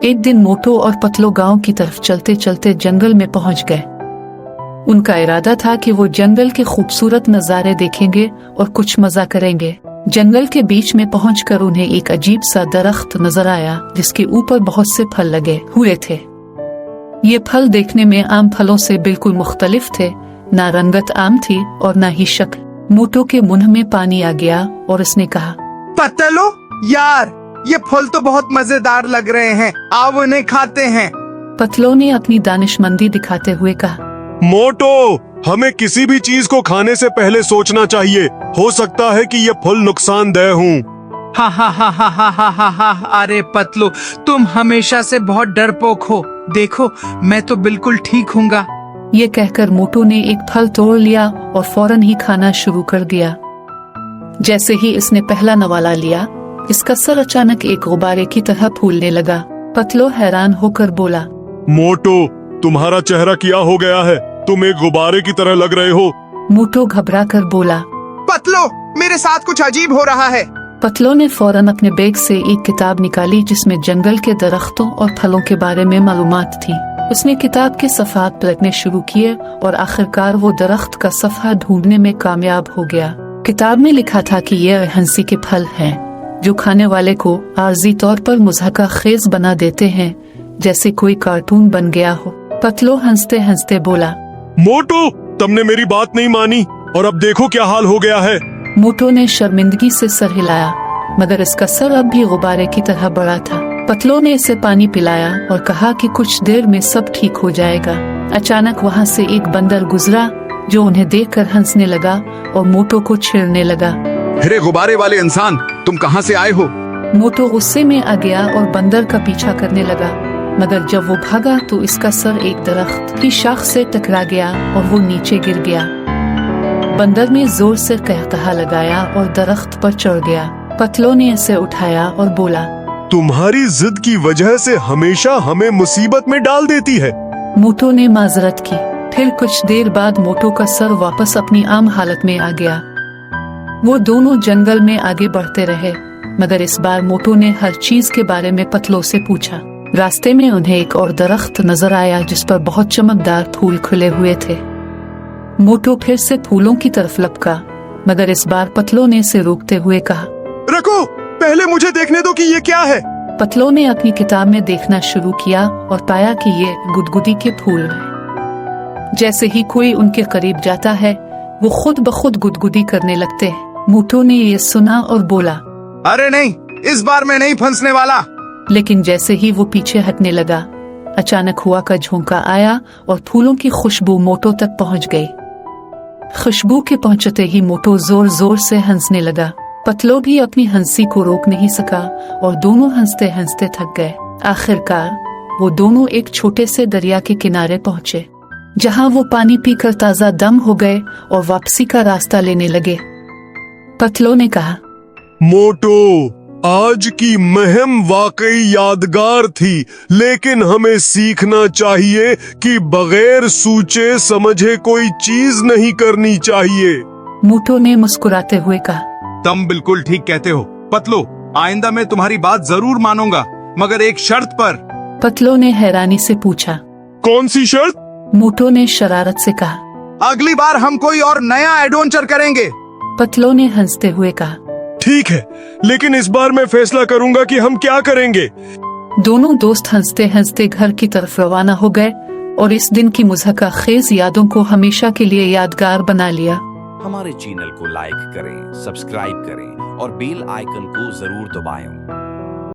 एक दिन मोटो और पतलो गांव की तरफ चलते चलते जंगल में पहुंच गए। उनका इरादा था कि वो जंगल के खूबसूरत नज़ारे देखेंगे और कुछ मजा करेंगे। जंगल के बीच में पहुंचकर उन्हें एक अजीब सा दरख्त नजर आया जिसके ऊपर बहुत से फल लगे हुए थे। ये फल देखने में आम फलों से बिल्कुल मुख्तलिफ थे। ना रंगत आम थी और ना ही शक्ल। मोटो के मुंह में पानी आ गया और उसने कहा, पतलो यार, ये फल तो बहुत मजेदार लग रहे हैं, आओ उन्हें खाते हैं। पतलो ने अपनी दानिशमंदी दिखाते हुए कहा, मोटो, हमें किसी भी चीज को खाने से पहले सोचना चाहिए। हो सकता है कि ये फल नुकसानदेह हों। हा हा हा हा हा हा हा हा। अरे पतलो, तुम हमेशा से बहुत डरपोक हो। देखो, मैं तो बिल्कुल ठीक हूँगा। ये कहकर मोटो ने एक फल तोड़ लिया और फौरन ही खाना शुरू कर दिया। जैसे ही इसने पहला नवाला लिया, इसका सर अचानक एक गुब्बारे की तरह फूलने लगा। पतलो हैरान होकर बोला, मोटो, तुम्हारा चेहरा क्या हो गया है? तुम एक गुब्बारे की तरह लग रहे हो। मोटो घबरा कर बोला, पतलो, मेरे साथ कुछ अजीब हो रहा है। पतलो ने फौरन अपने बैग से एक किताब निकाली जिसमें जंगल के दरख्तों और फलों के बारे में मालूमात थी। उसने किताब के सफ़ात पलटने शुरू किए और आखिरकार वो दरख्त का सफ़ा ढूंढने में कामयाब हो गया। किताब में लिखा था कि ये हंसी के फल हैं जो खाने वाले को आर्जी तौर पर मुज़हका खेज बना देते हैं, जैसे कोई कार्टून बन गया हो। पतलो हंसते हंसते बोला, मोटो, तुमने मेरी बात नहीं मानी और अब देखो क्या हाल हो गया है। मोटो ने शर्मिंदगी से सर हिलाया, मगर इसका सर अब भी गुब्बारे की तरह बड़ा था। पतलो ने इसे पानी पिलाया और कहा कि कुछ देर में सब ठीक हो जाएगा। अचानक वहाँ से एक बंदर गुजरा जो उन्हें देखकर हंसने लगा और मोटो को छेड़ने लगा। अरे गुब्बारे वाले इंसान, तुम कहाँ से आए हो? मोटो गुस्से में आ गया और बंदर का पीछा करने लगा, मगर जब वो भागा तो इसका सर एक दरख्त की शाख से टकरा गया और वो नीचे गिर गया। बंदर ने जोर से कहकहा लगाया और दरख्त पर चढ़ गया। पतलो ने इसे उठाया और बोला, तुम्हारी जिद की वजह से हमेशा हमें मुसीबत में डाल देती है। मोटो ने माजरत की। फिर कुछ देर बाद मोटो का सर वापस अपनी आम हालत में आ गया। वो दोनों जंगल में आगे बढ़ते रहे, मगर इस बार मोटो ने हर चीज के बारे में पतलो से पूछा। रास्ते में उन्हें एक और दरख्त नजर आया जिस पर बहुत चमकदार फूल खुले हुए थे। मोटो फिर से फूलों की तरफ लपका, मगर इस बार पतलो ने इसे रोकते हुए कहा, रुको, पहले मुझे देखने दो कि ये क्या है। पतलो ने अपनी किताब में देखना शुरू किया और पाया कि ये गुदगुदी के फूल हैं। जैसे ही कोई उनके करीब जाता है, वो खुद ब खुद गुदगुदी करने लगते हैं। मोटो ने ये सुना और बोला, अरे नहीं, इस बार मैं नहीं फंसने वाला। लेकिन जैसे ही वो पीछे हटने लगा, अचानक हुआ का झोंका आया और फूलों की खुशबू मोटो तक पहुंच गई। खुशबू के पहुंचते ही मोटो जोर जोर से हंसने लगा। पतलो भी अपनी हंसी को रोक नहीं सका और दोनों हंसते हंसते थक गए। आखिरकार वो दोनों एक छोटे से दरिया के किनारे पहुंचे, जहां वो पानी पीकर ताजा दम हो गए और वापसी का रास्ता लेने लगे। पतलो ने कहा, मोटो, आज की मुहिम वाकई यादगार थी, लेकिन हमें सीखना चाहिए कि बगैर सोचे समझे कोई चीज नहीं करनी चाहिए। मोटो ने मुस्कुराते हुए कहा, तुम बिल्कुल ठीक कहते हो पतलो, आइंदा मैं तुम्हारी बात जरूर मानूंगा, मगर एक शर्त पर। पतलो ने हैरानी से पूछा, कौन सी शर्त? मोटो ने शरारत से कहा, अगली बार हम कोई और नया एडवेंचर करेंगे। पतलो ने हंसते हुए कहा, ठीक है, लेकिन इस बार मैं फैसला करूंगा कि हम क्या करेंगे। दोनों दोस्त हंसते हंसते घर की तरफ रवाना हो गए और इस दिन की मुज़हका खेज यादों को हमेशा के लिए यादगार बना लिया। हमारे चैनल को लाइक करें, सब्सक्राइब करें और बेल आइकन को जरूर दबाएं।